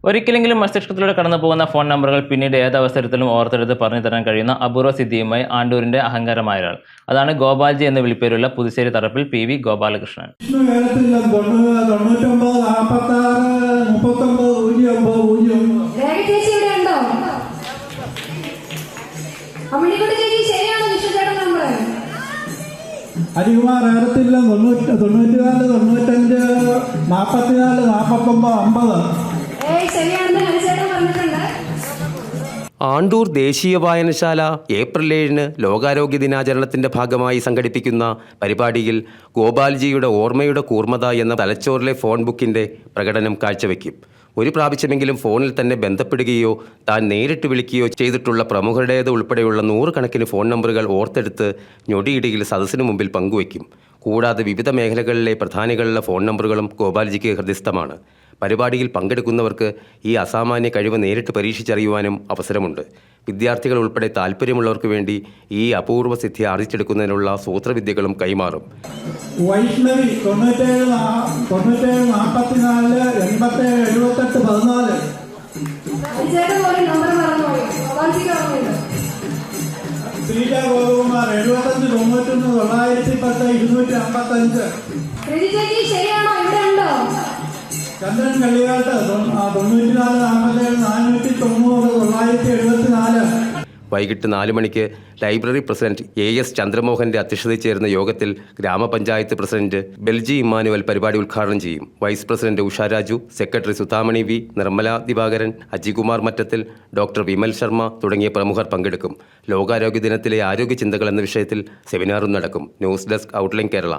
ഒരിക്കലെങ്കിലും മസ്തിഷ്കത്തിലൂടെ കടന്നു പോകുന്ന ഫോൺ നമ്പറുകൾ പിന്നീട് ഏതവസരത്തിലും ഓർത്തെടുത്ത് പറഞ്ഞു തരാൻ കഴിയുന്ന അപൂർവ സിദ്ധിയുമായി ആണ്ടൂരിന്റെ അഹങ്കാരമായ ഒരാൾ. അതാണ് ഗോപാൽജി എന്ന വിളിപ്പേരുള്ള പുതുശ്ശേരി തറപ്പിൽ PV ഗോപാലകൃഷ്ണൻ. അരികുമാർ ഏറത്തില്ല 94 95 44 49 50. ആണ്ടൂർ ദേശീയ വായനശാല ഏപ്രിൽ 7 ലോകാരോഗ്യ ദിനാചരണത്തിന്റെ ഭാഗമായി സംഘടിപ്പിക്കുന്ന പരിപാടിയിൽ ഗോപാൽജിയുടെ ഓർമ്മയുടെ കൂർമ്മത എന്ന തലച്ചോറിലെ ഫോൺ ബുക്കിന്റെ പ്രകടനം കാഴ്ചവെക്കും. ഒരു പ്രാവശ്യമെങ്കിലും ഫോണിൽ തന്നെ ബന്ധപ്പെടുകയോ താൻ നേരിട്ട് വിളിക്കുകയോ ചെയ്തിട്ടുള്ള പ്രമുഖരുടേത് ഉൾപ്പെടെയുള്ള 100 കണക്കിന് ഫോൺ നമ്പറുകൾ ഓർത്തെടുത്ത് ഞൊടിയിടയിൽ സദസ്സിനു മുമ്പിൽ പങ്കുവയ്ക്കും. കൂടാതെ വിവിധ മേഖലകളിലെ പ്രധാനികളുടെ ഫോൺ നമ്പറുകളും ഗോപാൽജിക്ക് ഹൃദിസ്ഥമാണ്. പരിപാടിയിൽ പങ്കെടുക്കുന്നവർക്ക് ഈ അസാമാന്യ കഴിവ് നേരിട്ട് പരീക്ഷിച്ചറിയുവാനും അവസരമുണ്ട്. വിദ്യാർത്ഥികൾ ഉൾപ്പെടെ താല്പര്യമുള്ളവർക്ക് വേണ്ടി ഈ അപൂർവ സിദ്ധി ആർജിച്ചെടുക്കുന്നതിനുള്ള സൂത്രവിദ്യകളും കൈമാറും. വൈഷ്ണവി 97 44 87 78 14. ശ്രീജ ഗോപകുമാർ 75 91 910 255. ചന്ദ്രൻ കള്ളികാട്ട് 94 47 490 974. വൈകിട്ട് 4 മണിക്ക് ലൈബ്രറി പ്രസിഡന്റ് AS ചന്ദ്രമോഹന്റെ അധ്യക്ഷതയിൽ ചേരുന്ന യോഗത്തിൽ ഗ്രാമപഞ്ചായത്ത് പ്രസിഡന്റ് ബെൽജി ഇമ്മാനുവൽ പരിപാടി ഉദ്ഘാടനം ചെയ്യും. Vice president Usha Raju, secretary Sudhamani V, Nirmala Divakaran, Ajikumar Mattathil, doctor Vimal Sharma തുടങ്ങിയ പ്രമുഖർ പങ്കെടുക്കും. ലോകാരോഗ്യ ദിനത്തിലെ ആരോഗ്യ ചിന്തകൾ എന്ന വിഷയത്തിൽ സെമിനാറും നടക്കും. News desk outline Kerala.